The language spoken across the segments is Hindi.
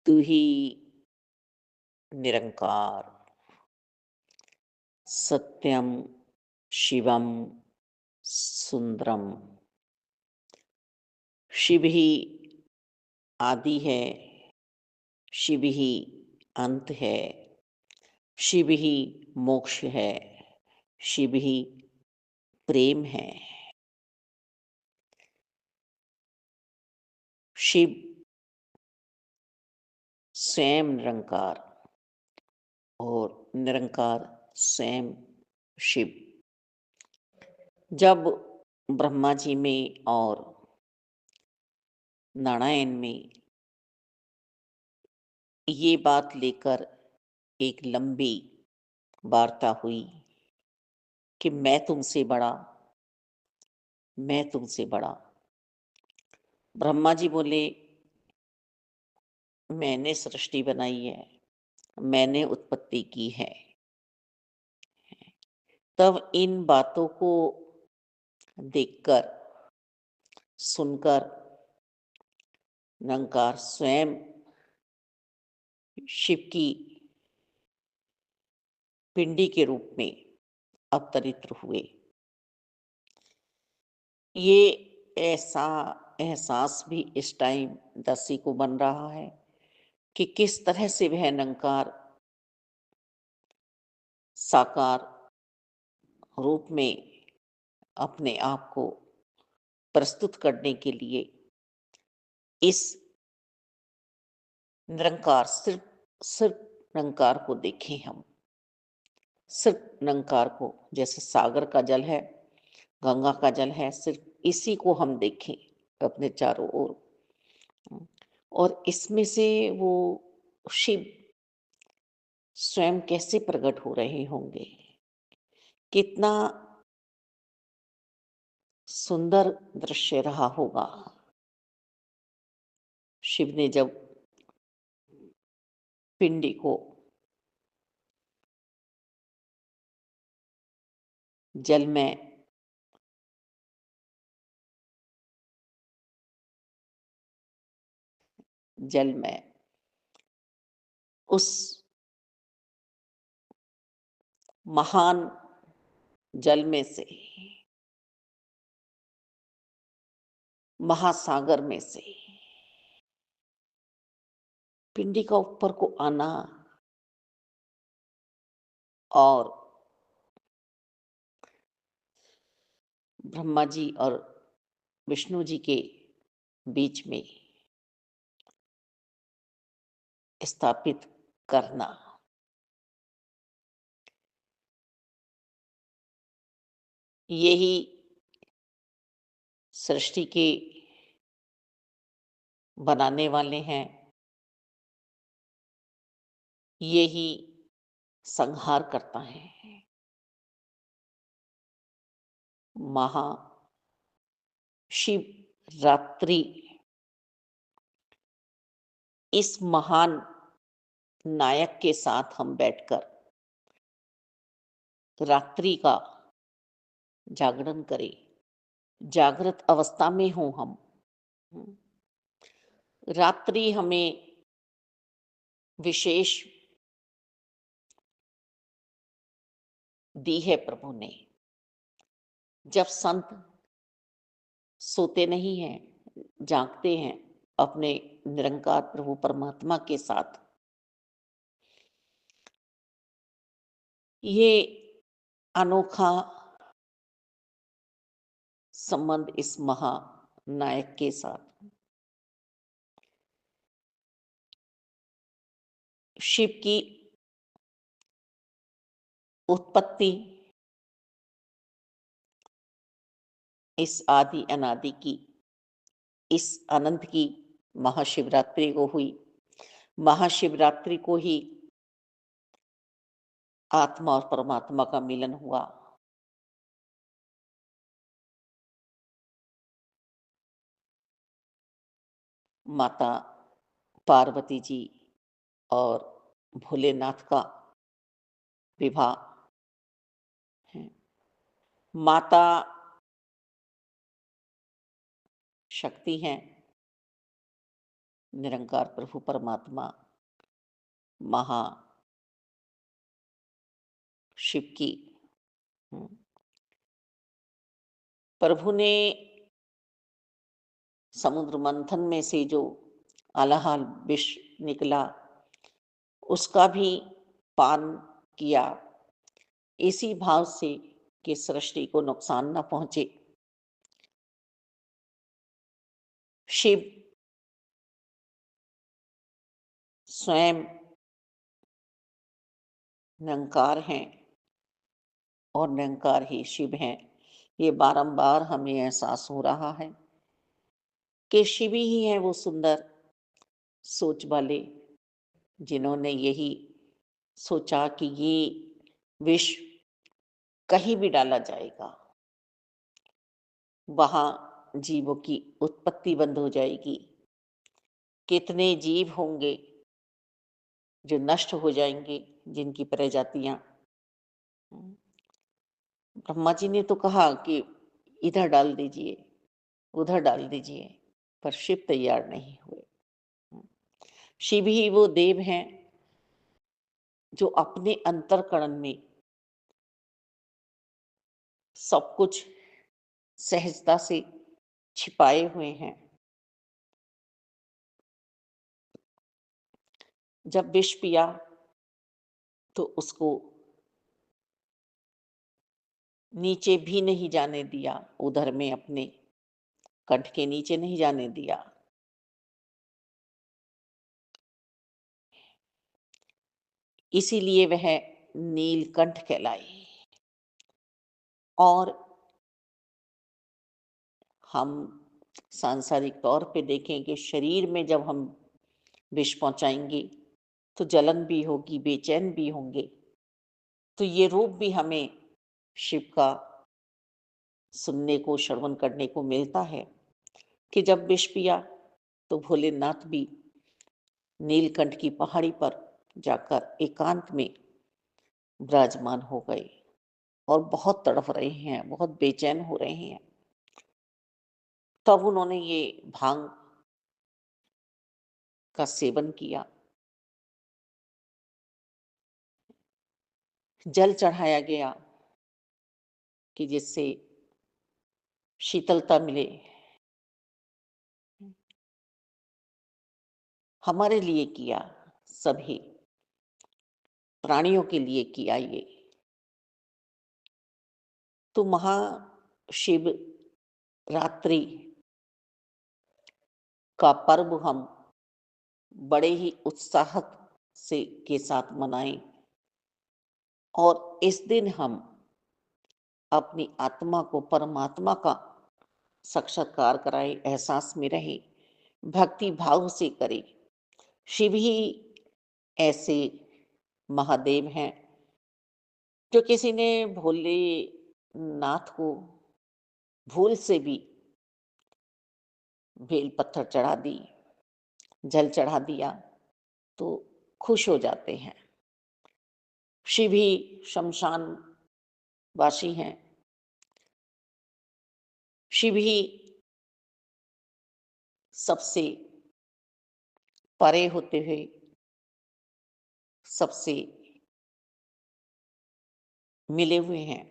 तू ही निरंकार सत्यम शिवम सुंदरम। शिव ही आदि है, शिव ही अंत है, शिव ही मोक्ष है, शिव ही प्रेम है। शिव स्वयं निरंकार और निरंकार स्वयं शिव। जब ब्रह्मा जी में और नारायण में ये बात लेकर एक लंबी वार्ता हुई कि मैं तुमसे बड़ा। ब्रह्मा जी बोले, मैंने सृष्टि बनाई है, मैंने उत्पत्ति की है। तब इन बातों को देखकर, सुनकर निरंकार स्वयं शिव की पिंडी के रूप में अवतरित हुए। ये ऐसा एहसास भी इस टाइम दसी को बन रहा है कि किस तरह से वह निरंकार साकार रूप में अपने आप को प्रस्तुत करने के लिए इस निरंकार सिर्फ सिर्फ निरंकार को देखें हम। सिर्फ निरंकार को, जैसे सागर का जल है, गंगा का जल है, सिर्फ इसी को हम देखें अपने चारों ओर। और इसमें से वो शिव स्वयं कैसे प्रकट हो रहे होंगे, कितना सुंदर दृश्य रहा होगा। शिव ने जब पिंडी को जल में जल में उस महान जल में से, महासागर में से पिंडी का ऊपर को आना और ब्रह्मा जी और विष्णु जी के बीच में स्थापित करना, यही सृष्टि के बनाने वाले हैं, यही संहार करता है। महा शिव रात्रि इस महान नायक के साथ हम बैठकर रात्रि का जागरण करें, जागृत अवस्था में हो हम। रात्रि हमें विशेष दी है प्रभु ने। जब संत सोते नहीं हैं, जागते हैं अपने निरंकार प्रभु परमात्मा के साथ, ये अनोखा संबंध इस महानायक के साथ। शिव की उत्पत्ति इस आदि अनादि की, इस अनंत की महाशिवरात्रि को हुई। महाशिवरात्रि को ही आत्मा और परमात्मा का मिलन हुआ। माता पार्वती जी और भोलेनाथ का विवाह है। माता शक्ति हैं, निरंकार प्रभु परमात्मा महा शिव की हम्म, प्रभु ने समुद्र मंथन में से जो अलाहाल विष निकला उसका भी पान किया, इसी भाव से कि सृष्टि को नुकसान न पहुंचे। शिव स्वयं निरंकार हैं और निरंकार ही शिव हैं। ये बारंबार हमें एहसास हो रहा है कि शिव ही हैं वो सुंदर सोच वाले, जिन्होंने यही सोचा कि ये विष कहीं भी डाला जाएगा, वहां जीवों की उत्पत्ति बंद हो जाएगी। कितने जीव होंगे जो नष्ट हो जाएंगे, जिनकी प्रजातियां। ब्रह्मा जी ने तो कहा कि इधर डाल दीजिए, उधर डाल दीजिए, पर शिव तैयार नहीं हुए। शिव ही वो देव हैं जो अपने अंतःकरण में सब कुछ सहजता से छिपाए हुए हैं। जब विष पिया तो उसको नीचे भी नहीं जाने दिया, उधर में अपने कंठ के नीचे नहीं जाने दिया। इसीलिए वह नीलकंठ कहलाए। और हम सांसारिक तौर पे देखें कि शरीर में जब हम विष पहुंचाएंगे तो जलन भी होगी, बेचैन भी होंगे। तो ये रूप भी हमें शिव का सुनने को, श्रवण करने को मिलता है कि जब विष पिया तो भोलेनाथ भी नीलकंठ की पहाड़ी पर जाकर एकांत में विराजमान हो गए और बहुत तड़फ रहे हैं, बहुत बेचैन हो रहे हैं। तब उन्होंने ये भांग का सेवन किया, जल चढ़ाया गया कि जिससे शीतलता मिले। हमारे लिए किया, सभी प्राणियों के लिए किया ये। तो महाशिव रात्रि का पर्व हम बड़े ही उत्साह से के साथ मनाएं और इस दिन हम अपनी आत्मा को परमात्मा का साक्षात्कार कराएं, एहसास में रहे, भक्ति भाव से करें। शिव ही ऐसे महादेव हैं जो किसी ने भोलेनाथ को भूल से भी बेल पत्थर चढ़ा दी, जल चढ़ा दिया तो खुश हो जाते हैं। शिव ही शमशान वासी हैं। शिव ही सबसे परे होते हुए सबसे मिले हुए हैं।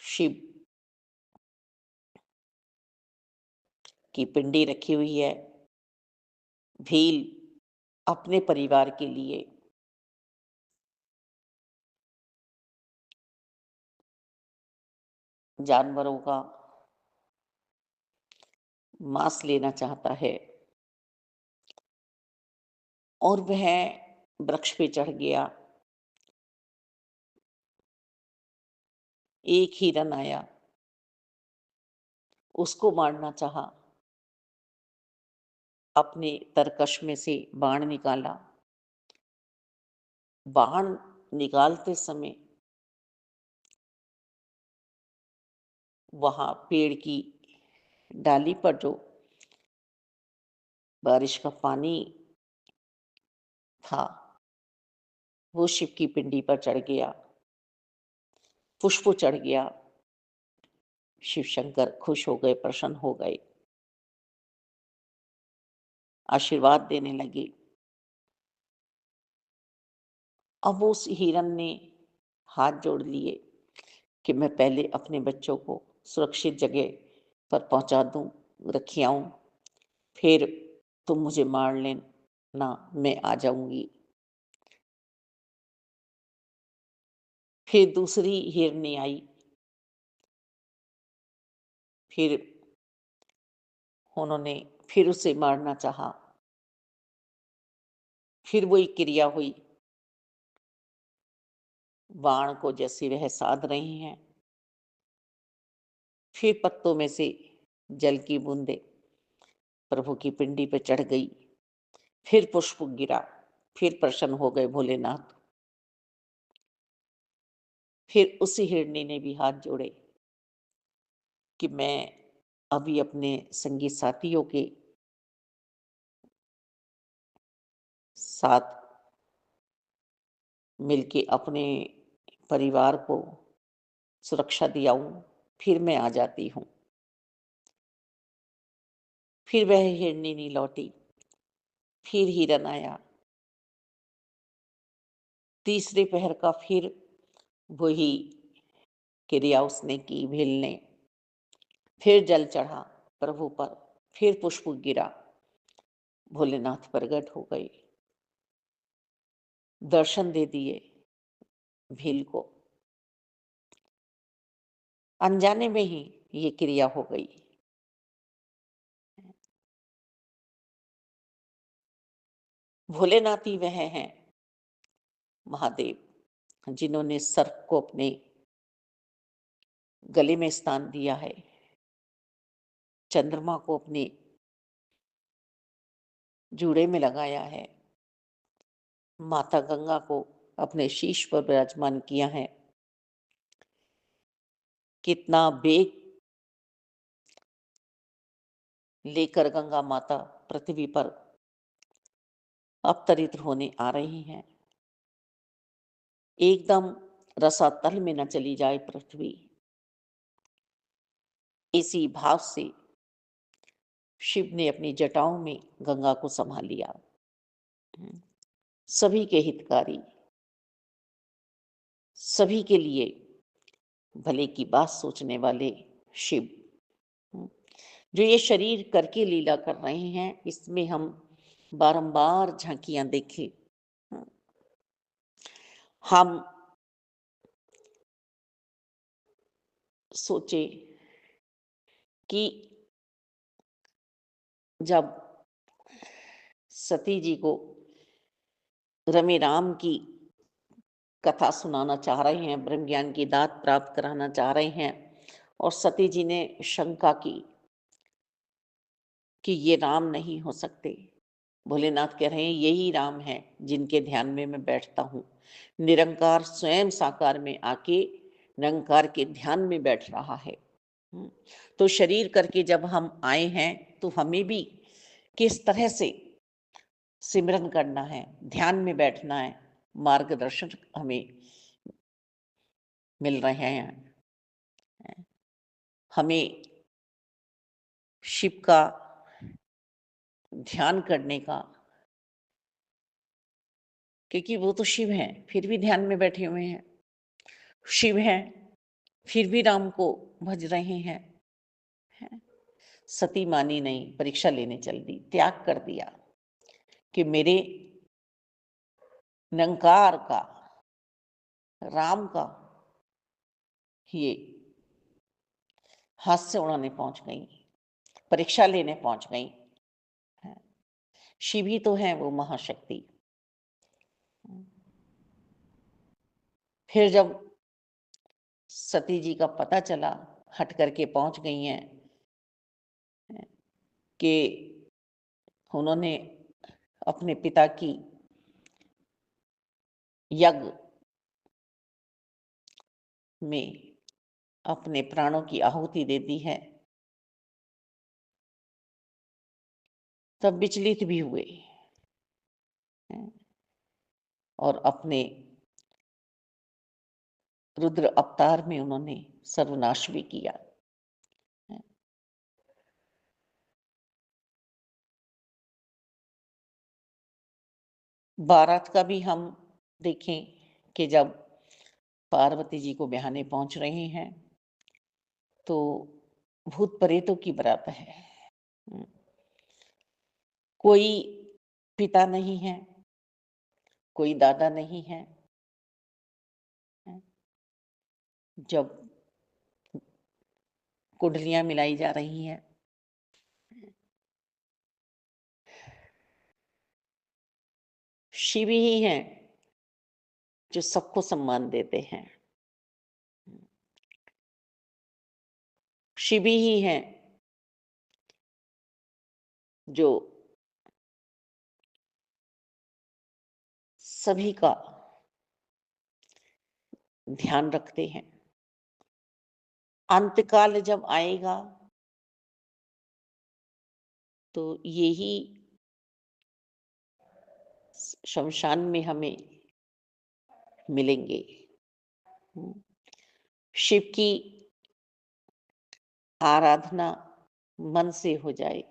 शिव की पिंडी रखी हुई है। भील अपने परिवार के लिए जानवरों का मांस लेना चाहता है और वह वृक्ष पे चढ़ गया। एक हिरन आया, उसको मारना चाहा, अपने तरकश में से बाण निकाला। बाण निकालते समय वहां पेड़ की डाली पर जो बारिश का पानी था वो शिव की पिंडी पर चढ़ गया, पुष्प चढ़ गया। शिव शंकर खुश हो गए, प्रसन्न हो गए, आशीर्वाद देने लगे। अब उस हिरन ने हाथ जोड़ लिए कि मैं पहले अपने बच्चों को सुरक्षित जगह पर पहुंचा दूं, रखियाऊं, फिर तुम मुझे मार लेना, मैं आ जाऊंगी। फिर दूसरी हिरनी आई, फिर उन्होंने फिर उसे मारना चाहा, फिर वही क्रिया हुई, बाण को जैसे वह साध रहे हैं, फिर पत्तों में से जल की बूंदे प्रभु की पिंडी पे चढ़ गई, फिर पुष्प गिरा, फिर प्रसन्न हो गए भोलेनाथ। फिर उसी हिरनी ने भी हाथ जोड़े कि मैं अभी अपने संगी साथियों के साथ मिलके अपने परिवार को सुरक्षा दिलाऊं, फिर मैं आ जाती हूँ। फिर वह हिरनी नहीं लौटी, फिर हिरन आया, तीसरे पहर का फिर वही क्रिया उसने की, भील ने। फिर जल चढ़ा प्रभु पर, फिर पुष्प गिरा, भोलेनाथ प्रकट हो गए, दर्शन दे दिए भील को। अनजाने में ही ये क्रिया हो गई। भोलेनाथ ही वह हैं, महादेव, जिन्होंने सर्प को अपने गले में स्थान दिया है, चंद्रमा को अपने जूड़े में लगाया है, माता गंगा को अपने शीश पर विराजमान किया है। कितना वेग लेकर गंगा माता पृथ्वी पर अवतरित होने आ रही हैं। एकदम रसातल में न चली जाए पृथ्वी, इसी भाव से शिव ने अपनी जटाओं में गंगा को संभाल लिया। सभी के हितकारी, सभी के लिए भले की बात सोचने वाले शिव, जो ये शरीर करके लीला कर रहे हैं, इसमें हम बारंबार झांकियां देखें। हम सोचे कि जब सती जी को रमे राम की कथा सुनाना चाह रहे हैं, ब्रह्म ज्ञान की दात प्राप्त कराना चाह रहे हैं, और सती जी ने शंका की कि ये राम नहीं हो सकते। भोलेनाथ कह रहे हैं यही राम है जिनके ध्यान में मैं बैठता हूँ। निरंकार स्वयं साकार में आके निरंकार के ध्यान में बैठ रहा है। तो शरीर करके जब हम आए हैं तो हमें भी किस तरह से सिमरन करना है, ध्यान में बैठना है, मार्गदर्शन हमें मिल रहे हैं। हमें शिव का ध्यान करने का, क्योंकि वो तो शिव हैं फिर भी ध्यान में बैठे हुए हैं, शिव हैं फिर भी राम को भज रहे हैं। सती मानी नहीं, परीक्षा लेने चल दी, त्याग कर दिया कि मेरे निरंकार का, राम का ये हाथ से उड़ाने पहुंच गई, परीक्षा लेने पहुंच गई। शिव ही तो है वो महाशक्ति। फिर जब सती जी का पता चला, हट करके पहुंच गई हैं कि उन्होंने अपने पिता की यज्ञ में अपने प्राणों की आहुति दे दी है, तब विचलित भी हुए और अपने रुद्र अवतार में उन्होंने सर्वनाश भी किया। बारात का भी हम देखें कि जब पार्वती जी को ब्याहने पहुंच रहे हैं तो भूत प्रेतों की बारात है। हम्म, कोई पिता नहीं है, कोई दादा नहीं है। जब कुंडलियां मिलाई जा रही हैं, शिव ही हैं जो सबको सम्मान देते हैं। शिव ही हैं जो सभी का ध्यान रखते हैं। अंतकाल जब आएगा तो यही शमशान में हमें मिलेंगे। हम्म, शिव की आराधना मन से हो जाए,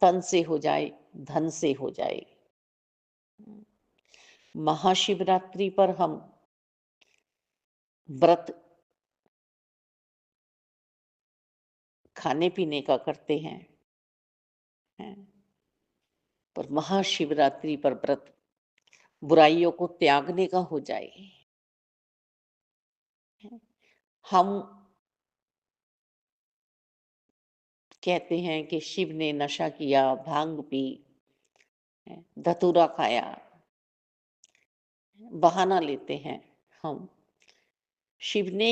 तन से हो जाए, धन से हो जाए। महाशिवरात्रि पर हम व्रत खाने पीने का करते हैं, पर महाशिवरात्रि पर व्रत बुराइयों को त्यागने का हो जाए। हम कहते हैं कि शिव ने नशा किया, भांग पी, धतूरा खाया, बहाना लेते हैं हम। शिव ने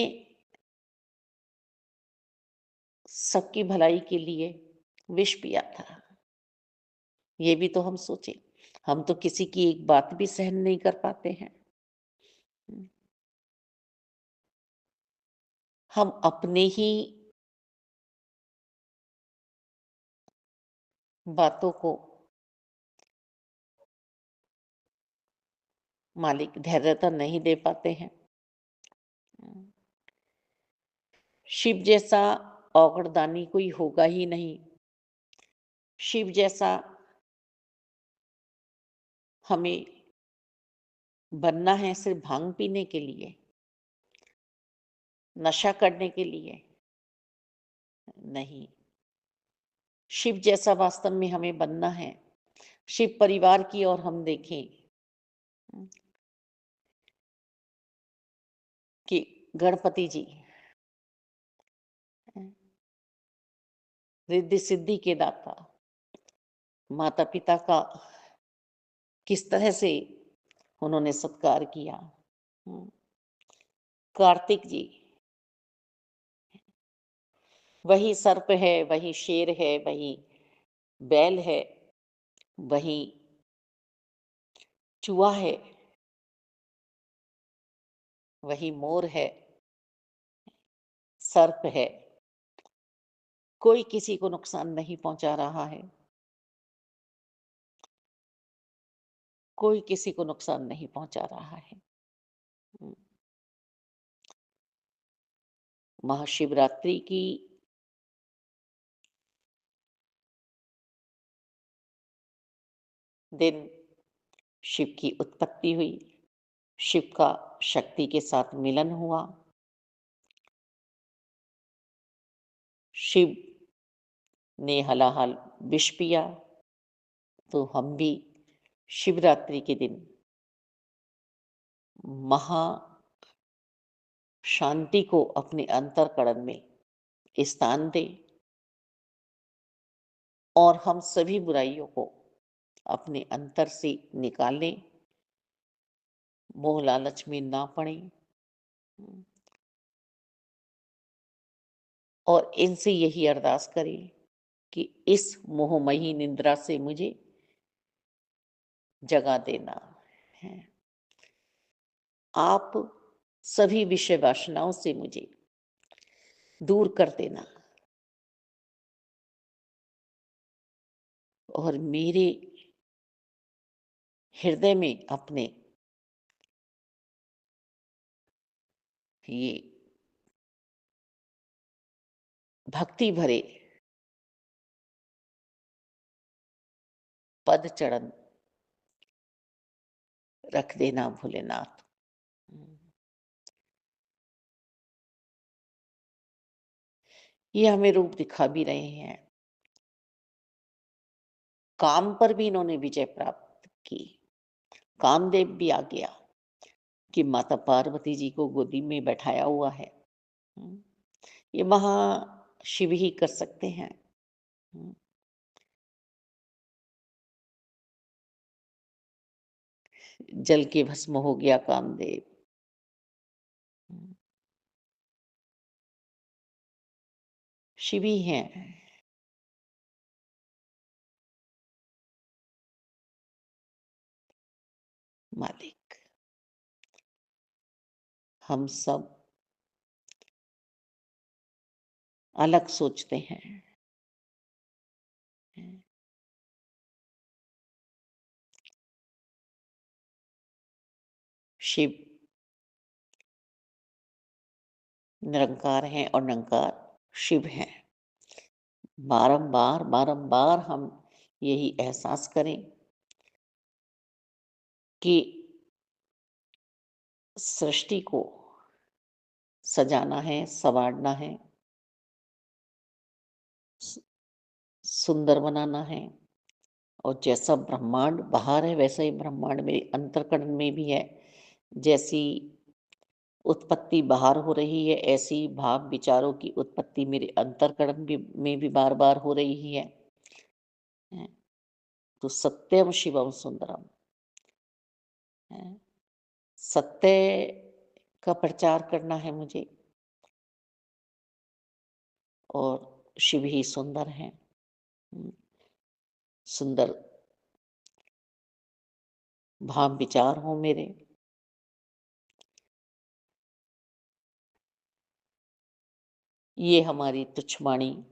सबकी भलाई के लिए विष पिया था। ये भी तो हम सोचें। हम तो किसी की एक बात भी सहन नहीं कर पाते हैं। हम अपने ही बातों को मालिक धैर्यता नहीं दे पाते हैं। शिव जैसा औगड़दानी कोई होगा ही नहीं। शिव जैसा हमें बनना है सिर्फ भांग पीने के लिए, नशा करने के लिए नहीं। शिव जैसा वास्तव में हमें बनना है। शिव परिवार की ओर हम देखें कि गणपति जी रिद्धि सिद्धि के दाता, माता पिता का किस तरह से उन्होंने सत्कार किया। कार्तिक जी वही सर्प है, वही शेर है, वही बैल है, वही चूहा है, वही मोर है, सर्प है। कोई किसी को नुकसान नहीं पहुंचा रहा है, कोई किसी को नुकसान नहीं पहुंचा रहा है। महाशिवरात्रि की दिन शिव की उत्पत्ति हुई, शिव का शक्ति के साथ मिलन हुआ। शिव ने हलाहल विष पिया, तो हम भी शिवरात्रि के दिन महा शांति को अपने अंतःकरण में स्थान दें और हम सभी बुराइयों को अपने अंतर से निकालें, मोह लालच में ना पड़ें और इनसे यही अरदास करें कि इस मोहमयी निद्रा से मुझे जगा देना है। आप सभी विषय वासनाओं से मुझे दूर कर देना और मेरे हृदय में अपने ये भक्ति भरे पद चरण रख देना भोलेनाथ। हम्म, ये हमें रूप दिखा भी रहे हैं। काम पर भी इन्होंने विजय प्राप्त की। कामदेव भी आ गया कि माता पार्वती जी को गोदी में बैठाया हुआ है। हम्म, ये महाशिव ही कर सकते हैं। हम्म, जल के भस्म हो गया कामदेव। हम्म, शिव ही हैं मालिक। हम सब अलग सोचते हैं। शिव निरंकार हैं और निरंकार शिव हैं। बारंबार बारंबार हम यही एहसास करें कि सृष्टि को सजाना है, संवारना है, सु- सुंदर बनाना है। और जैसा ब्रह्मांड बाहर है वैसा ही ब्रह्मांड में अंतर्कण में भी है। जैसी उत्पत्ति बाहर हो रही है, ऐसी भाव विचारों की उत्पत्ति मेरे अंतर्कण में भी बार बार हो रही है। हैं? तो सत्यम शिवम सुंदरम है। सत्य का प्रचार करना है मुझे, और शिव ही सुंदर हैं। हम्म, सुंदर भाव विचार हो मेरे। ये हमारी तुच्छ वाणी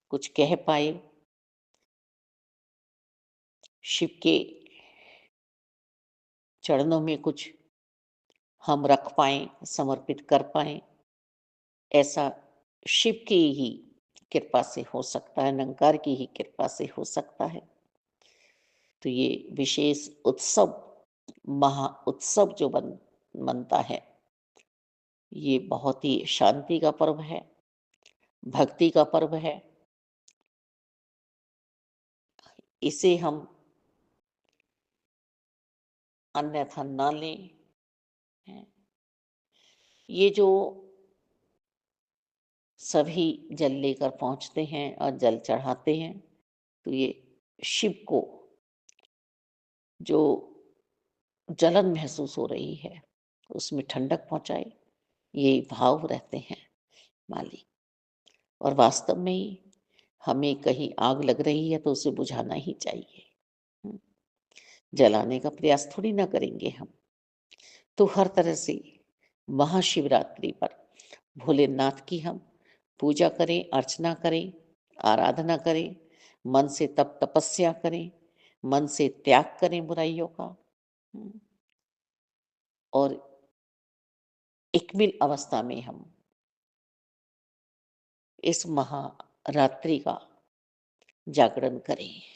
कुछ कह पाए, शिव के चरणों में कुछ हम रख पाए, समर्पित कर पाए, ऐसा शिव की ही कृपा से हो सकता है, निरंकार की ही कृपा से हो सकता है। तो ये विशेष उत्सव, महा उत्सव जो बनता है, ये बहुत ही शांति का पर्व है, भक्ति का पर्व है। इसे हम अन्यथा ना लें। हैं। ये जो सभी जल लेकर पहुंचते हैं और जल चढ़ाते हैं, तो ये शिव को जो जलन महसूस हो रही है उसमें ठंडक पहुंचाए, ये भाव रहते हैं मालिक। और वास्तव में ही हमें कहीं आग लग रही है तो उसे बुझाना ही चाहिए। हम्म, जलाने का प्रयास थोड़ी ना करेंगे हम। तो हर तरह से महाशिवरात्रि पर भोलेनाथ की हम पूजा करें, अर्चना करें, आराधना करें, मन से तप तपस्या करें, मन से त्याग करें बुराइयों का। हम्म, और एकमिल अवस्था में हम इस महारात्रि का जागरण करें।